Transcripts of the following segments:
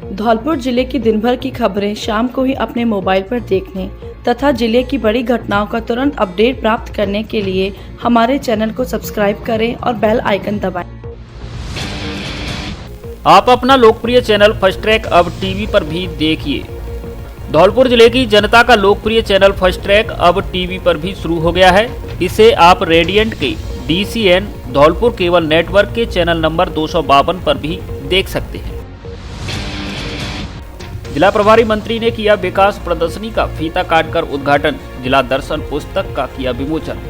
धौलपुर जिले की दिन भर की खबरें शाम को ही अपने मोबाइल पर देखने तथा जिले की बड़ी घटनाओं का तुरंत अपडेट प्राप्त करने के लिए हमारे चैनल को सब्सक्राइब करें और बेल आइकन दबाएं। आप अपना लोकप्रिय चैनल फर्स्ट ट्रैक अब टीवी पर भी देखिए। धौलपुर जिले की जनता का लोकप्रिय चैनल फर्स्ट ट्रैक अब टीवी पर भी शुरू हो गया है। इसे आप रेडियंट के DCN धौलपुर केबल नेटवर्क के चैनल नंबर 252 पर भी देख सकते हैं। जिला प्रभारी मंत्री ने किया विकास प्रदर्शनी का फीता काटकर उद्घाटन, जिला दर्शन पुस्तक का किया विमोचन।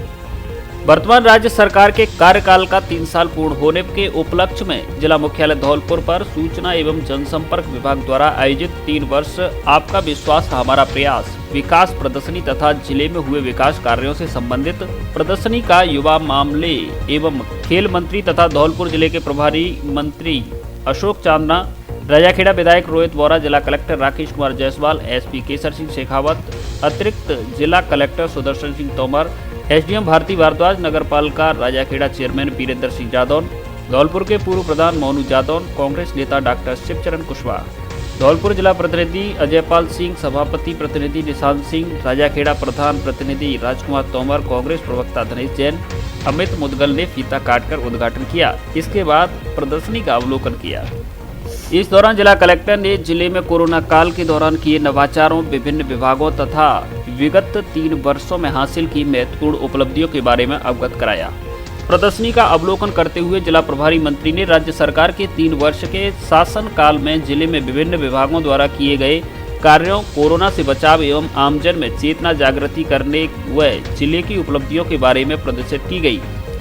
वर्तमान राज्य सरकार के कार्यकाल का 3 साल पूर्ण होने के उपलक्ष्य में जिला मुख्यालय धौलपुर पर सूचना एवं जनसंपर्क विभाग द्वारा आयोजित 3 वर्ष आपका विश्वास हमारा प्रयास विकास प्रदर्शनी तथा जिले में हुए विकास कार्यों से संबंधित प्रदर्शनी का युवा मामले एवं खेल मंत्री तथा धौलपुर जिले के प्रभारी मंत्री अशोक चांदना, राजाखेड़ा विधायक रोहित बोरा, जिला कलेक्टर राकेश कुमार जायसवाल, SP केसर सिंह शेखावत, अतिरिक्त जिला कलेक्टर सुदर्शन सिंह तोमर, SDM भारती भारद्वाज, नगरपालिका राजाखेड़ा चेयरमैन वीरेंद्र सिंह जादौन, धौलपुर के पूर्व प्रधान मोनू जादौन, कांग्रेस नेता डॉक्टर शिवचरण कुशवाहा, धौलपुर जिला प्रतिनिधि अजयपाल सिंह, सभापति प्रतिनिधि निशांत सिंह, राजाखेड़ा प्रधान प्रतिनिधि राजकुमार तोमर, कांग्रेस प्रवक्ता धनेश जैन, अमित मुदगल ने फीता काटकर उद्घाटन किया। इसके बाद प्रदर्शनी का अवलोकन किया। इस दौरान जिला कलेक्टर ने जिले में कोरोना काल के दौरान किए नवाचारों, विभिन्न विभागों तथा विगत 3 वर्षों में हासिल की महत्वपूर्ण उपलब्धियों के बारे में अवगत कराया। प्रदर्शनी का अवलोकन करते हुए जिला प्रभारी मंत्री ने राज्य सरकार के 3 वर्ष के शासन काल में जिले में विभिन्न विभागों द्वारा किए गए कार्यों, कोरोना से बचाव एवं आमजन में चेतना जागृति करने व जिले की उपलब्धियों के बारे में प्रदर्शित की गई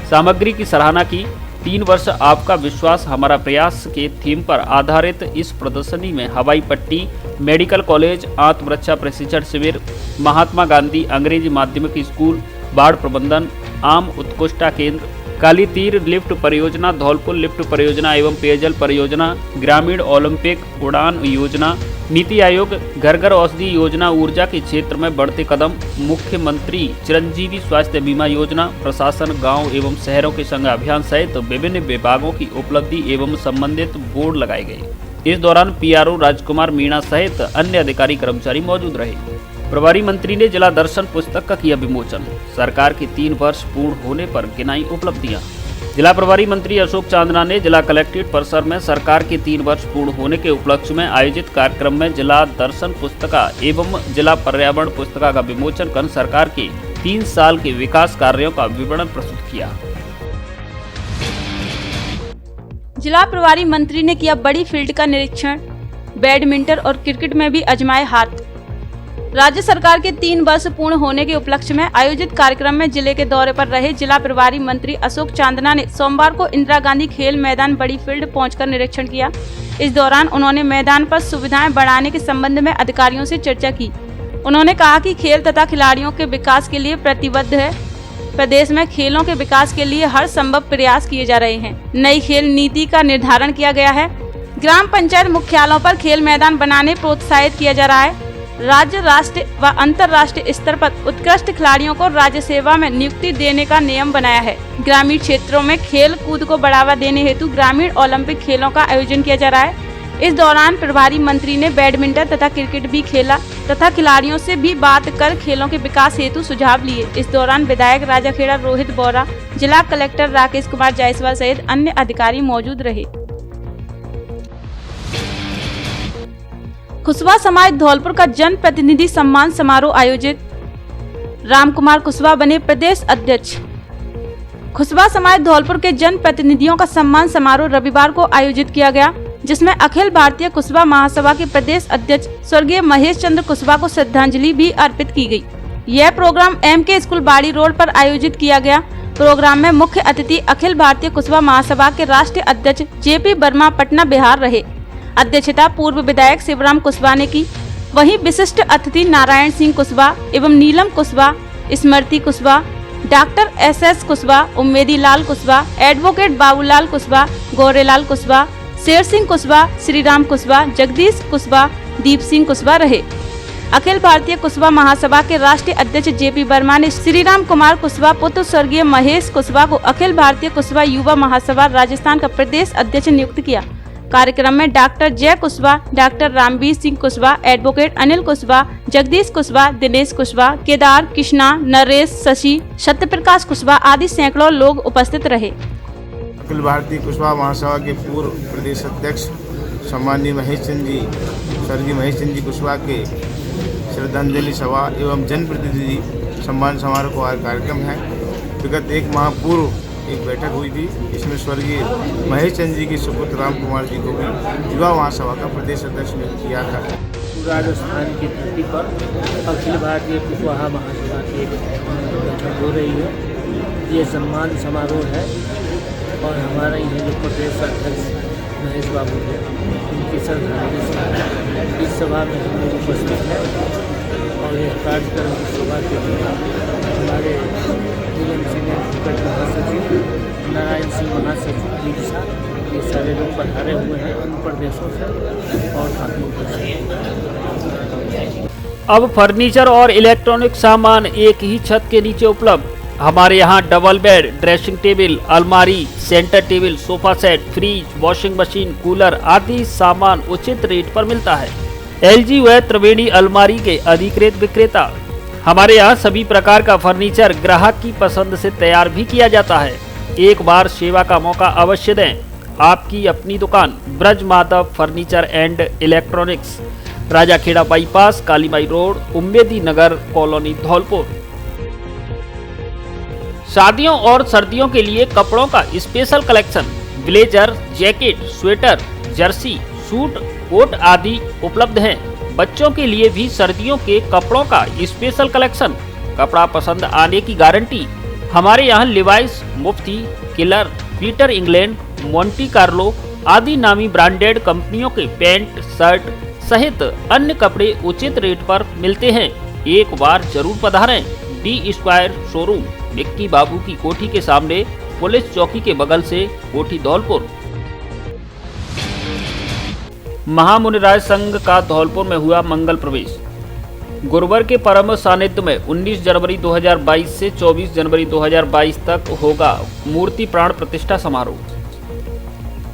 सामग्री की सराहना की। 3 वर्ष आपका विश्वास हमारा प्रयास के थीम पर आधारित इस प्रदर्शनी में हवाई पट्टी, मेडिकल कॉलेज, आत्मरक्षा प्रशिक्षण शिविर, महात्मा गांधी अंग्रेजी माध्यमिक स्कूल, बाढ़ प्रबंधन, आम उत्कृष्टता केंद्र, काली तीर लिफ्ट परियोजना, धौलपुर लिफ्ट परियोजना एवं पेयजल परियोजना, ग्रामीण ओलंपिक उड़ान योजना, नीति आयोग, घर घर औषधि योजना, ऊर्जा के क्षेत्र में बढ़ते कदम, मुख्यमंत्री चिरंजीवी स्वास्थ्य बीमा योजना, प्रशासन गांव एवं शहरों के संग अभियान सहित विभिन्न विभागों की उपलब्धि एवं संबंधित बोर्ड लगाए गए। इस दौरान PRO राजकुमार मीणा सहित अन्य अधिकारी कर्मचारी मौजूद रहे। प्रभारी मंत्री ने जिला दर्शन पुस्तक का किया विमोचन, सरकार के 3 वर्ष पूर्ण होने पर गिनाई उपलब्धियां। जिला प्रभारी मंत्री अशोक चांदना ने जिला कलेक्ट्रेट परिसर में सरकार के 3 वर्ष पूर्ण होने के उपलक्ष्य में आयोजित कार्यक्रम में जिला दर्शन पुस्तिका एवं जिला पर्यावरण पुस्तिका का विमोचन कर सरकार के 3 साल के विकास कार्यों का विवरण प्रस्तुत किया। जिला प्रभारी मंत्री ने किया बड़ी फील्ड का निरीक्षण, बैडमिंटन और क्रिकेट में भी आजमाए हाथ। राज्य सरकार के 3 वर्ष पूर्ण होने के उपलक्ष्य में आयोजित कार्यक्रम में जिले के दौरे पर रहे जिला प्रभारी मंत्री अशोक चांदना ने सोमवार को इंदिरा गांधी खेल मैदान बड़ी फील्ड पहुंचकर निरीक्षण किया। इस दौरान उन्होंने मैदान पर सुविधाएं बढ़ाने के संबंध में अधिकारियों से चर्चा की। उन्होंने कहा कि खेल तथा खिलाड़ियों के विकास के लिए प्रतिबद्ध है। प्रदेश में खेलों के विकास के लिए हर संभव प्रयास किए जा रहे हैं। नई खेल नीति का निर्धारण किया गया है। ग्राम पंचायत मुख्यालयों पर खेल मैदान बनाने प्रोत्साहित किया जा रहा है। राज्य, राष्ट्रीय व अंतर्राष्ट्रीय स्तर पर उत्कृष्ट खिलाड़ियों को राज्य सेवा में नियुक्ति देने का नियम बनाया है। ग्रामीण क्षेत्रों में खेल कूद को बढ़ावा देने हेतु ग्रामीण ओलंपिक खेलों का आयोजन किया जा रहा है। इस दौरान प्रभारी मंत्री ने बैडमिंटन तथा क्रिकेट भी खेला तथा खिलाड़ियों से भी बात कर खेलों के विकास हेतु सुझाव लिए। इस दौरान विधायक राजाखेड़ा रोहित बोरा, जिला कलेक्टर राकेश कुमार जायसवाल सहित अन्य अधिकारी मौजूद रहे। कुशवाहा समाज धौलपुर का जन प्रतिनिधि सम्मान समारोह आयोजित, रामकुमार कुशवाहा बने प्रदेश अध्यक्ष। कुशवाहा समाज धौलपुर के जन प्रतिनिधियों का सम्मान समारोह रविवार को आयोजित किया गया, जिसमें अखिल भारतीय कुशवाहा महासभा के प्रदेश अध्यक्ष स्वर्गीय महेश चंद्र कुशवाहा को श्रद्धांजलि भी अर्पित की गई। यह प्रोग्राम MK स्कूल बाड़ी रोड पर आयोजित किया गया। प्रोग्राम में मुख्य अतिथि अखिल भारतीय कुशवाहा महासभा के राष्ट्रीय अध्यक्ष JP वर्मा पटना बिहार रहे। अध्यक्षता पूर्व विधायक शिवराम कुशवाहा ने की। वहीं विशिष्ट अतिथि नारायण सिंह कुशवाहा एवं नीलम कुशवाहा, स्मृति कुशवाहा, डॉक्टर SS कुशवाहा, उम्मेदी लाल कुशवाहा, एडवोकेट बाबूलाल कुशवाहा, गौरेलाल कुशवाहा, शेर सिंह कुशवाहा, श्रीराम कुशवाहा, जगदीश कुशवाहा, दीप सिंह कुशवाहा रहे। अखिल भारतीय कुशवाहा महासभा के राष्ट्रीय अध्यक्ष JP वर्मा ने श्रीराम कुमार कुशवाहा पुत्र स्वर्गीय महेश कुशवाहा को अखिल भारतीय कुशवाहा युवा महासभा राजस्थान का प्रदेश अध्यक्ष नियुक्त किया। कार्यक्रम में डॉक्टर जय कुशवाहा, डॉक्टर रामवीर सिंह कुशवाहा, एडवोकेट अनिल कुशवाहा, जगदीश कुशवाहा, दिनेश कुशवाहा, केदार, कृष्णा, नरेश, शशि, सत्यप्रकाश कुशवाहा आदि सैकड़ों लोग उपस्थित रहे। अखिल भारतीय कुशवाहा महासभा के पूर्व प्रदेश अध्यक्ष सम्माननीय महेश चंद जी, स्वर्गीय महेश चंद जी कुशवाहा के श्रद्धांजलि सभा एवं जनप्रतिनिधि सम्मान समारोह का कार्यक्रम है। विगत एक माह पूर्व एक बैठक हुई थी, इसमें स्वर्गीय महेश चंद जी के सुपुत्र राम कुमार जी को भी युवा महासभा का प्रदेश अध्यक्ष नियुक्त किया था। राजस्थान की धरती पर अखिल भारतीय कुशवाहा महासभा की बैठक हो रही है। ये सम्मान समारोह है और हमारे यहाँ जो प्रदेश अध्यक्ष महेश बाबू हैं उनकी श्रद्धांजलि सभा इस सभा में हम लोग उपस्थित हैं और यह कार्यक्रम की सभा के लिए हमारे महासचिव नारायण सिंह महासचिव दीक्षा ये सारे लोग पधारे हुए हैं उन प्रदेशों से और काफ़ी उपस्थित। अब फर्नीचर और इलेक्ट्रॉनिक सामान एक ही छत के नीचे उपलब्ध। हमारे यहाँ डबल बेड, ड्रेसिंग टेबल, अलमारी, centre table, sofa set, fridge, washing machine, cooler आदि सामान उचित रेट पर मिलता है। एलजी व त्रिवेणी अलमारी के अधिकृत विक्रेता। हमारे यहाँ सभी प्रकार का फर्नीचर ग्राहक की पसंद से तैयार भी किया जाता है। एक बार सेवा का मौका अवश्य दें। आपकी अपनी दुकान Braj Madhav furniture and electronics, Rajakheda bypass, Kalimai road, Ummedi Nagar colony, Dholpur. शादियों और सर्दियों के लिए कपड़ों का special collection, blazer, jacket, sweater, jersey, suit, coat आदि उपलब्ध हैं। बच्चों के लिए भी सर्दियों के कपड़ों का स्पेशल कलेक्शन, कपड़ा पसंद आने की गारंटी। हमारे यहाँ Levi's, Mufti, Killer, Peter England, Monte Carlo आदि नामी ब्रांडेड कंपनियों के पैंट, शर्ट सहित अन्य कपड़े उचित रेट पर मिलते हैं। एक बार जरूर पधारें। डी स्क्वायर शोरूम, विक्की बाबू की कोठी के सामने, पुलिस चौकी के बगल से, कोठी, धौलपुर। महामुनिराज संघ का धौलपुर में हुआ मंगल प्रवेश। गुरुवार के परम सानिध्य में 19 जनवरी 2022 से 24 जनवरी 2022 तक होगा मूर्ति प्राण प्रतिष्ठा समारोह।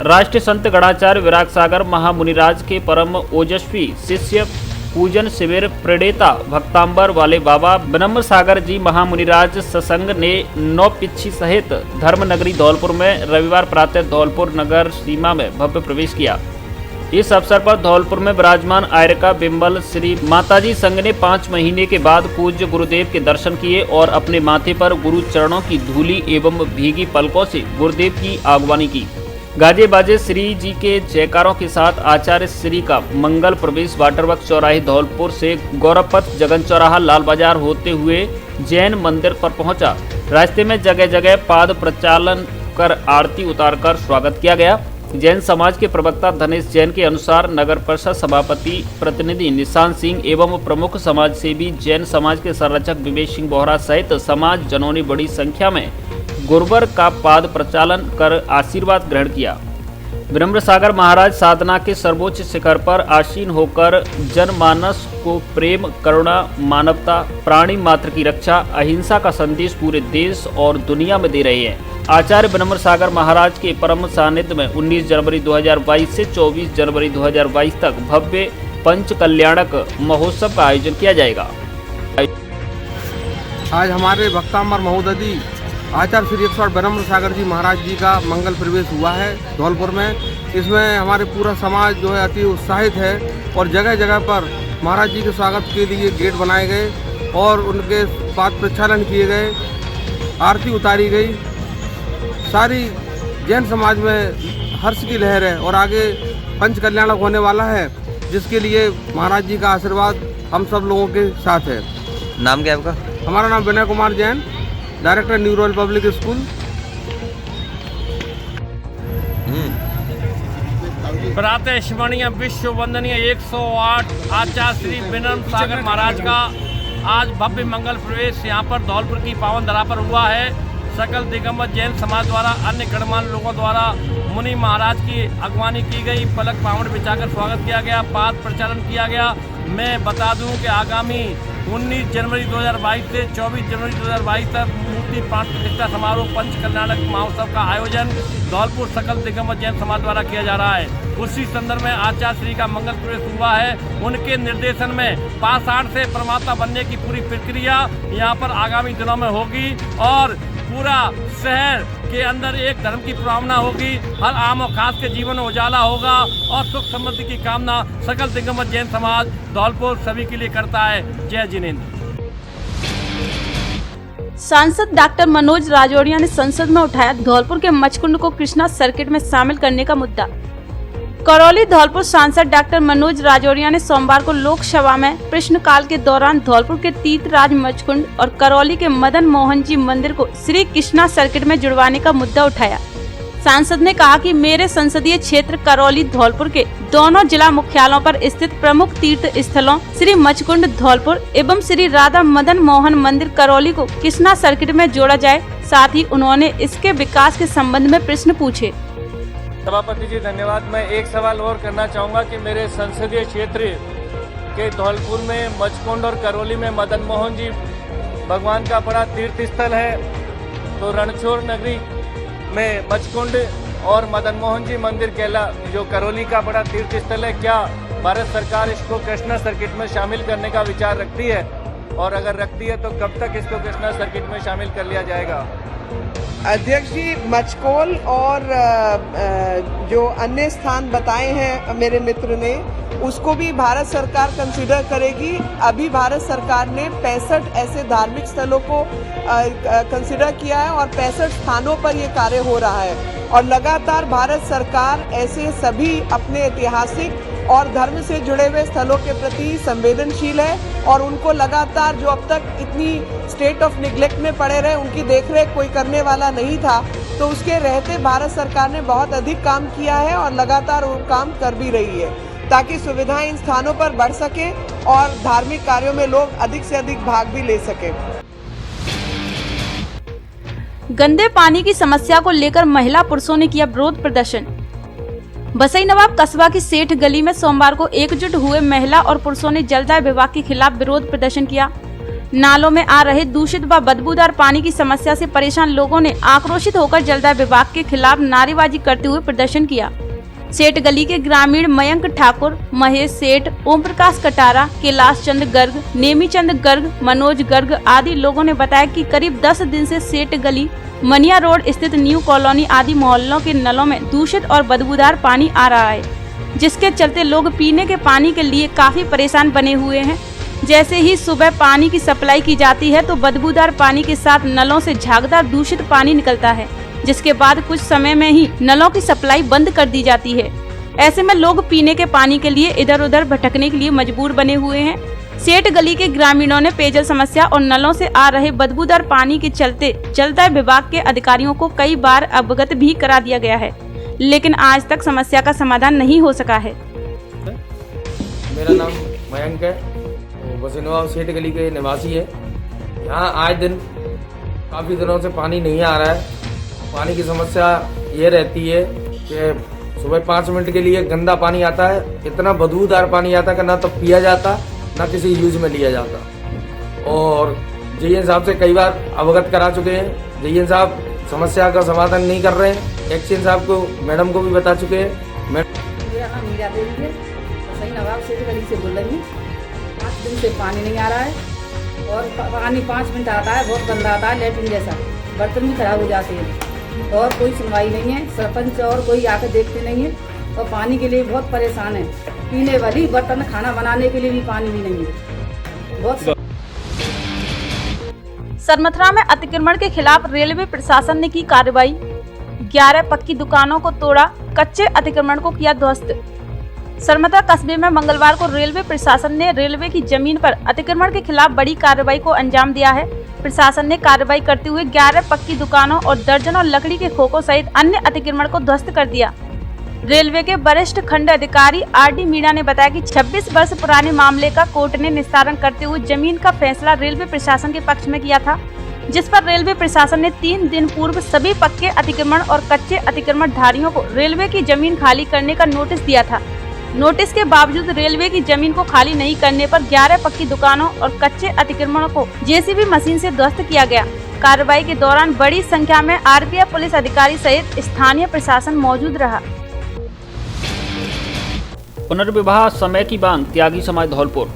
राष्ट्रीय संत गणाचार्य विराग सागर महामुनिराज के परम ओजस्वी शिष्य पूजन शिविर प्रणेता भक्तांबर वाले बाबा ब्रह्म सागर जी महामुनिराज सत्संग ने नौपिच्छी सहित धर्मनगरी धौलपुर में रविवार प्रातः धौलपुर नगर सीमा में भव्य प्रवेश किया। इस अवसर पर धौलपुर में विराजमान आयरका बिम्बल श्री माताजी संघ ने 5 महीने के बाद पूज्य गुरुदेव के दर्शन किए और अपने माथे पर गुरु चरणों की धूली एवं भीगी पलकों से गुरुदेव की आगवानी की। गाजे बाजे श्री जी के जयकारों के साथ आचार्य श्री का मंगल प्रवेश वाटरवर्क चौराहे धौलपुर से गौरवपथ जगन चौराहा लाल बाजार होते हुए जैन मंदिर पर पहुंचा। रास्ते में जगह जगह पाद प्रचालन कर आरती उतारकर स्वागत किया गया। जैन समाज के प्रवक्ता धनेश जैन के अनुसार नगर परिषद सभापति प्रतिनिधि निशांत सिंह एवं प्रमुख समाज सेवी जैन समाज के संरक्षक विवेक सिंह बोहरा सहित समाज जनों ने बड़ी संख्या में गुरुवार का पाद प्रचालन कर आशीर्वाद ग्रहण किया। ब्रह्म सागर महाराज साधना के सर्वोच्च शिखर पर आसीन होकर जनमानस को प्रेम, करुणा, मानवता, प्राणी मात्र की रक्षा, अहिंसा का संदेश पूरे देश और दुनिया में दे रहे हैं। आचार्य ब्रह्म सागर महाराज के परम सानिध्य में 19 जनवरी 2022 से 24 जनवरी 2022 तक भव्य पंच कल्याणक महोत्सव का आयोजन किया जाएगा। आज हमारे भक्तांबर महोदधि आचार्य श्री 108 ब्रह्म सागर जी महाराज जी का मंगल प्रवेश हुआ है धौलपुर में। इसमें हमारे पूरा समाज जो है अति उत्साहित है और जगह जगह पर महाराज जी के स्वागत के लिए गेट बनाए गए और उनके पाद प्रक्षालन किए गए, आरती उतारी गई। सारी जैन समाज में हर्ष की लहर है और आगे पंच कल्याणक होने वाला है, जिसके लिए महाराज जी का आशीर्वाद हम सब लोगों के साथ है। नाम क्या है आपका? हमारा नाम Vinay Kumar Jain, director New Royal Public School. प्रातः स्मरणीय विश्व वंदनीय 108 आचार्य श्री ब्रह्म सागर महाराज का आज भव्य मंगल प्रवेश यहाँ पर धौलपुर की पावन धरा पर हुआ है। सकल दिगंबर जैन समाज द्वारा अन्य गणमान्य लोगों द्वारा मुनि महाराज की अगवानी की गई, पलक पावन बिछाकर स्वागत किया गया, पाद प्रचालन किया गया। मैं बता दूं कि आगामी 19 जनवरी 2022 से 24 जनवरी 2022 तक मूर्ति प्राण प्रतिष्ठा समारोह पंच कल्याणक महोत्सव का आयोजन धौलपुर सकल दिगंबर जैन समाज द्वारा किया जा रहा है। उसी संदर्भ में आचार्य श्री का मंगल प्रवेश हुआ है। उनके निर्देशन में पाषाण से परमात्मा बनने की पूरी प्रक्रिया यहाँ पर आगामी दिनों में होगी और पूरा शहर के अंदर एक धर्म की भावना होगी। हर आम और खास के जीवन में उजाला होगा और सुख समृद्धि की कामना सकल दिगंबर जैन समाज धौलपुर सभी के लिए करता है। जय जिनेंद्र। सांसद डॉक्टर मनोज राजौड़िया ने संसद में उठाया धौलपुर के मचकुंड को कृष्णा सर्किट में शामिल करने का मुद्दा। करौली धौलपुर सांसद डॉक्टर मनोज राजौड़िया ने सोमवार को लोकसभा में प्रश्नकाल के दौरान धौलपुर के तीर्थराज मचकुंड और करौली के मदन मोहन जी मंदिर को श्री कृष्णा सर्किट में जुड़वाने का मुद्दा उठाया। सांसद ने कहा कि मेरे संसदीय क्षेत्र करौली धौलपुर के दोनों जिला मुख्यालयों पर स्थित प्रमुख तीर्थ स्थलों श्री मचकुंड धौलपुर एवं श्री राधा मदन मोहन मंदिर करौली को कृष्णा सर्किट में जोड़ा जाए। साथ ही उन्होंने इसके विकास के संबंध में प्रश्न पूछे। सभापति जी धन्यवाद। मैं एक सवाल और करना चाहूँगा कि मेरे संसदीय क्षेत्र के धौलपुर में मचकुंड और करौली में मदन मोहन जी भगवान का बड़ा तीर्थ स्थल है, तो रणछोड़ नगरी में मचकुंड और मदन मोहन जी मंदिर केला जो करौली का बड़ा तीर्थ स्थल है, क्या भारत सरकार इसको कृष्णा सर्किट में शामिल करने का विचार रखती है? और अगर रखती है तो कब तक इसको कृष्णा सर्किट में शामिल कर लिया जाएगा? अध्यक्ष जी, मचकोल और जो अन्य स्थान बताए हैं मेरे मित्र ने, उसको भी भारत सरकार कंसीडर करेगी। अभी भारत सरकार ने 65 ऐसे धार्मिक स्थलों को कंसीडर किया है और 65 स्थानों पर ये कार्य हो रहा है और लगातार भारत सरकार ऐसे सभी अपने ऐतिहासिक और धर्म से जुड़े हुए स्थलों के प्रति संवेदनशील है और उनको लगातार जो अब तक इतनी स्टेट ऑफ निग्लेक्ट में पड़े रहे, उनकी देखरेख कोई करने वाला नहीं था, तो उसके रहते भारत सरकार ने बहुत अधिक काम किया है और लगातार वो काम कर भी रही है ताकि सुविधाएं इन स्थानों पर बढ़ सके और धार्मिक कार्यों में लोग अधिक से अधिक भाग भी ले सके। गंदे पानी की समस्या को लेकर महिला पुरुषों ने किया विरोध प्रदर्शन। बसई नवाब कस्बा की सेठ गली में सोमवार को एकजुट हुए महिला और पुरुषों ने जलदाय विभाग के खिलाफ विरोध प्रदर्शन किया। नालों में आ रहे दूषित व बदबूदार पानी की समस्या से परेशान लोगों ने आक्रोशित होकर जलदाय विभाग के खिलाफ नारेबाजी करते हुए प्रदर्शन किया। सेठ गली के ग्रामीण मयंक ठाकुर, महेश सेठ, ओम प्रकाश कटारा, कैलाश चंद गर्ग, नेमी चंद गर्ग, मनोज गर्ग आदि लोगों ने बताया कि करीब 10 दिन से सेठ गली, मनिया रोड स्थित न्यू कॉलोनी आदि मोहल्लों के नलों में दूषित और बदबूदार पानी आ रहा है, जिसके चलते लोग पीने के पानी के लिए काफी परेशान बने हुए हैं। जैसे ही सुबह पानी की सप्लाई की जाती है तो बदबूदार पानी के साथ नलों से झागदार दूषित पानी निकलता है, जिसके बाद कुछ समय में ही नलों की सप्लाई बंद कर दी जाती है। ऐसे में लोग पीने के पानी के लिए इधर उधर भटकने के लिए मजबूर बने हुए हैं। सेठ गली के ग्रामीणों ने पेयजल समस्या और नलों से आ रहे बदबूदार पानी के चलते जलदाय विभाग के अधिकारियों को कई बार अवगत भी करा दिया गया है, लेकिन आज तक समस्या का समाधान नहीं हो सका है। मेरा नाम मयंक है, बसई नवाब सेठ गली के निवासी है। यहाँ आए दिन काफ़ी दिनों से पानी नहीं आ रहा है। पानी की समस्या ये रहती है कि सुबह 5 मिनट के लिए गंदा पानी आता है, इतना बदबूदार पानी आता है कि ना तो पिया जाता ना किसी यूज में लिया जाता। और जयन साहब से कई बार अवगत करा चुके हैं, जयन साहब समस्या का समाधान नहीं कर रहे हैं। एक्शन साहब को, मैडम को भी बता चुके हैं। मेरा नाम मीरा देवी है, बसई नवाब सेठ गली से बोल रही हूँ। 5 दिन से पानी नहीं आ रहा है और पानी 5 मिनट आता है, बहुत गंदा आता है, लेटरिन जैसा, बर्तन भी खराब हो जाते हैं और कोई सुनवाई नहीं है। सरपंच और कोई आकर देखते नहीं है और पानी के लिए बहुत परेशान है। पीने वाली बर्तन, खाना बनाने के लिए भी पानी भी नहीं है। बहुत सरमथरा में अतिक्रमण के खिलाफ रेलवे प्रशासन ने की कार्रवाई। 11 पक्की दुकानों को तोड़ा, कच्चे अतिक्रमण को किया ध्वस्त। सरमथरा कस्बे में मंगलवार को रेलवे प्रशासन ने रेलवे की जमीन पर अतिक्रमण के खिलाफ बड़ी कार्रवाई को अंजाम दिया है। प्रशासन ने कार्रवाई करते हुए 11 पक्की दुकानों और दर्जनों लकड़ी के खोखों सहित अन्य अतिक्रमण को ध्वस्त कर दिया। रेलवे के वरिष्ठ खंड अधिकारी आर.डी. मीणा ने बताया कि 26 वर्ष पुराने मामले का कोर्ट ने निस्तारण करते हुए जमीन का फैसला रेलवे प्रशासन के पक्ष में किया था, जिस पर रेलवे प्रशासन ने 3 दिन पूर्व सभी पक्के अतिक्रमण और कच्चे अतिक्रमण धारियों को रेलवे की जमीन खाली करने का नोटिस दिया था। नोटिस के बावजूद रेलवे की जमीन को खाली नहीं करने पर 11 पक्की दुकानों और कच्चे अतिक्रमणों को जेसीबी मशीन से ध्वस्त किया गया। कार्रवाई के दौरान बड़ी संख्या में आरपीएफ पुलिस अधिकारी सहित स्थानीय प्रशासन मौजूद रहा। पुनर्विवाह समय की मांग, त्यागी समाज धौलपुर।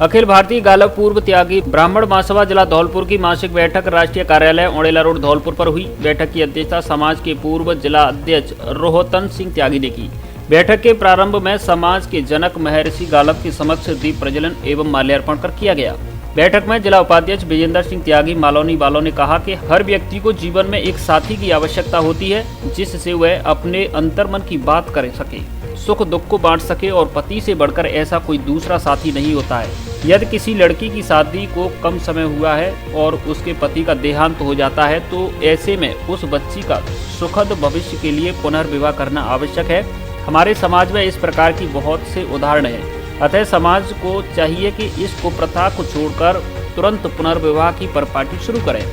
अखिल भारतीय गालव पूर्व त्यागी ब्राह्मण महासभा जिला धौलपुर की मासिक बैठक राष्ट्रीय कार्यालय ओड़ेला रोड धौलपुर पर हुई। बैठक की अध्यक्षता समाज के पूर्व जिला अध्यक्ष रोहतन सिंह त्यागी ने की। बैठक के प्रारंभ में समाज के जनक महर्षि गालव के समक्ष दीप प्रज्वलन एवं माल्यार्पण कर किया गया। बैठक में जिला उपाध्यक्ष विजेंद्र सिंह त्यागी मालौनी वालों ने कहा कि हर व्यक्ति को जीवन में एक साथी की आवश्यकता होती है, जिससे वह अपने अंतर्मन की बात कर सके, सुख दुख को बांट सके और पति से बढ़कर ऐसा कोई दूसरा साथी नहीं होता है। यदि किसी लड़की की शादी को कम समय हुआ है और उसके पति का देहांत हो जाता है तो ऐसे में उस बच्ची का सुखद भविष्य के लिए पुनर्विवाह करना आवश्यक है। हमारे समाज में इस प्रकार की बहुत से उदाहरण हैं। अतः समाज को चाहिए कि इस कुप्रथा को छोड़कर तुरंत पुनर्विवाह की परिपाटी शुरू करें।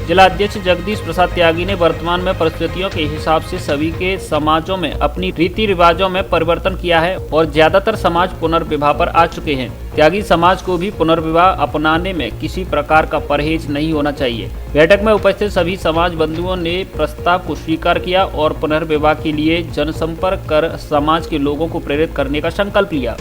जिला अध्यक्ष जगदीश प्रसाद त्यागी ने वर्तमान में परिस्थितियों के हिसाब से सभी के समाजों में अपनी रीति रिवाजों में परिवर्तन किया है और ज्यादातर समाज पुनर्विवाह पर आ चुके हैं। त्यागी समाज को भी पुनर्विवाह अपनाने में किसी प्रकार का परहेज नहीं होना चाहिए। बैठक में उपस्थित सभी समाज बंधुओं ने प्रस्ताव को स्वीकार किया और पुनर्विवाह के लिए जनसंपर्क कर समाज के लोगों को प्रेरित करने का संकल्प लिया।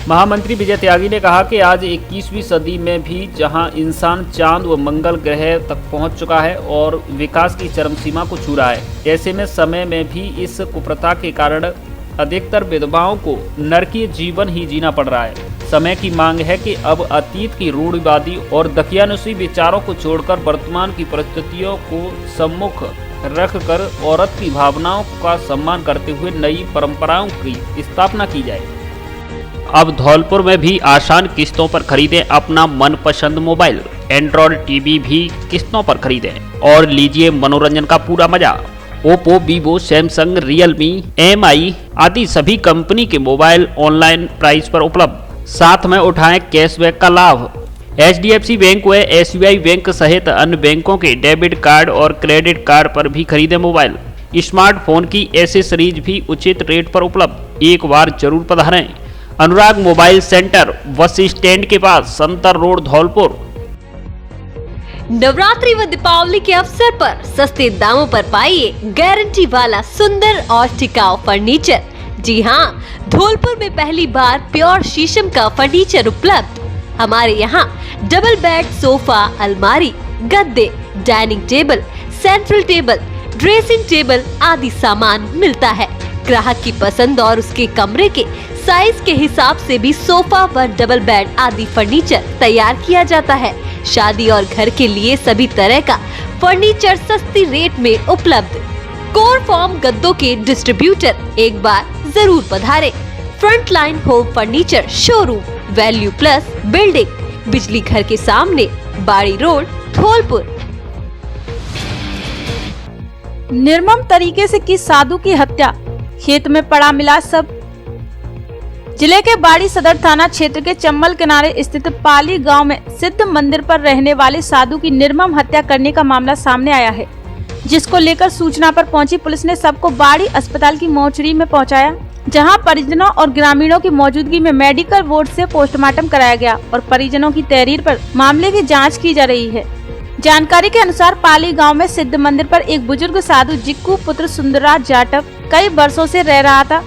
महामंत्री विजय त्यागी ने कहा कि आज 21वीं सदी में भी जहां इंसान चांद व मंगल ग्रह तक पहुंच चुका है और विकास की चरम सीमा को छू रहा है, ऐसे में समय में भी इस कुप्रथा के कारण अधिकतर विधवाओं को नरकीय जीवन ही जीना पड़ रहा है। समय की मांग है कि अब अतीत की रूढ़िवादी और दकियानुसी विचारों को छोड़कर वर्तमान की परिस्थितियों को सम्मुख रखकर औरत की भावनाओं का सम्मान करते हुए नई परंपराओं की स्थापना की जाए। अब धौलपुर में भी आसान किस्तों पर खरीदें अपना मनपसंद मोबाइल। एंड्रॉयड टीवी भी किस्तों पर खरीदें और लीजिए मनोरंजन का पूरा मजा। Oppo, Vivo, Samsung, Realme, MI आदि सभी कंपनी के मोबाइल ऑनलाइन प्राइस पर उपलब्ध। साथ में उठाएं कैशबैक का लाभ। HDFC बैंक व SBI बैंक सहित अन्य बैंकों के डेबिट कार्ड और क्रेडिट कार्ड पर भी खरीदें मोबाइल। स्मार्टफोन की एसेसरीज भी उचित रेट पर उपलब्ध। एक बार जरूर पधारें। अनुराग मोबाइल सेंटर, बस स्टैंड के पास, संतर रोड, धौलपुर। नवरात्रि व दीपावली के अवसर पर सस्ते दामों पर पाइए गारंटी वाला सुंदर और टिकाऊ फर्नीचर। जी हाँ, धौलपुर में पहली बार प्योर शीशम का फर्नीचर उपलब्ध। हमारे यहाँ डबल बेड, सोफा, अलमारी, गद्दे, dining table, central table, dressing table आदि सामान मिलता है। ग्राहक की पसंद और उसके कमरे के साइज के हिसाब से भी सोफा व डबल बेड आदि फर्नीचर तैयार किया जाता है। शादी और घर के लिए सभी तरह का फर्नीचर सस्ती रेट में उपलब्ध। कोर फॉर्म गद्दों के डिस्ट्रीब्यूटर, एक बार जरूर पधारें। Front Line Home Furniture showroom, Value Plus building, बिजली घर के सामने, बाड़ी रोड, धौलपुर। निर्मम तरीके से की साधु की हत्या, खेत में पड़ा मिला सब। जिले के बाड़ी सदर थाना क्षेत्र के चम्बल किनारे स्थित पाली गांव में सिद्ध मंदिर पर रहने वाले साधु की निर्मम हत्या करने का मामला सामने आया है, जिसको लेकर सूचना पर पहुंची पुलिस ने सबको बाड़ी अस्पताल की मोर्चरी में पहुंचाया, जहां परिजनों और ग्रामीणों की मौजूदगी में मेडिकल बोर्ड से पोस्टमार्टम कराया गया और परिजनों की तहरीर पर मामले की जाँच की जा रही है। जानकारी के अनुसार पाली गांव में सिद्ध मंदिर पर एक बुजुर्ग साधु जिक्कू पुत्र सुंदरराज जाटव कई वर्षों से रह रहा था।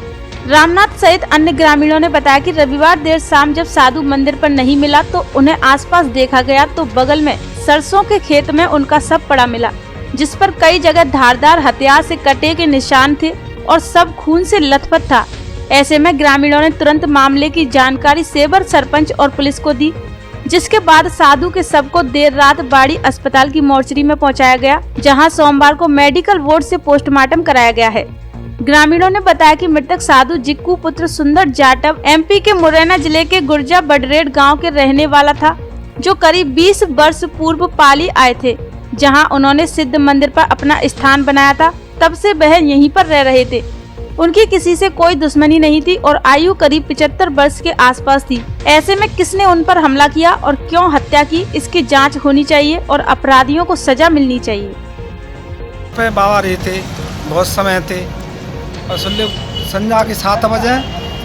रामनाथ सहित अन्य ग्रामीणों ने बताया कि रविवार देर शाम जब साधु मंदिर पर नहीं मिला तो उन्हें आसपास देखा गया तो बगल में सरसों के खेत में उनका शव पड़ा मिला, जिस पर कई जगह धारदार हथियार से कटे के निशान थे और सब खून से लथपथ था। ऐसे में ग्रामीणों ने तुरंत मामले की जानकारी सेवर सरपंच और पुलिस को दी, जिसके बाद साधु के शव को देर रात बाड़ी अस्पताल की मोर्चरी में पहुंचाया गया, जहां सोमवार को मेडिकल बोर्ड से पोस्टमार्टम कराया गया है। ग्रामीणों ने बताया कि मृतक साधु जिक्कू पुत्र सुंदर जाटव MP के मुरैना जिले के गुर्जा बडरेड गांव के रहने वाला था, जो करीब 20 वर्ष पूर्व पाली आए थे, जहां उन्होंने सिद्ध मंदिर पर अपना स्थान बनाया था। तब से वह यहीं पर रह रहे थे। उनकी किसी से कोई दुश्मनी नहीं थी और आयु करीब 75 वर्ष के आसपास थी। ऐसे में किसने उन पर हमला किया और क्यों हत्या की, इसकी जांच होनी चाहिए और अपराधियों को सजा मिलनी चाहिए। बाबा रहे थे, बहुत समय थे और संध्या के 7 बजे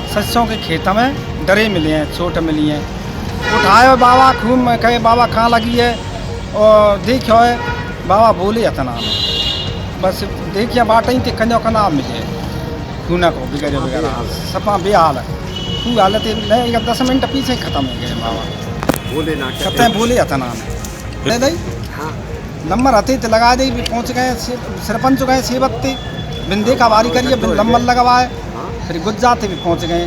सरसों के खेत में डरे मिले हैं, चोट मिली हैं। उठाए बाबा खूब में कहे बाबा कहाँ लगी है, और देखो है बाबा बोले इतना बस देखिए बाटा ही कन्या का नाम मिले खूना को बिगड़े वगैरह सपा बेहाल है खूब हालत है। 10 मिनट पीछे ख़त्म हो गए बाबा बोले ना कहते बोले इतना ले दई हाँ नंबर आते तो लगा दे भी पहुँच गए सरपंच गए सेवक थे बिंदे का बारी करिए नंबर लगवाए फिर गुजरात भी पहुँच गए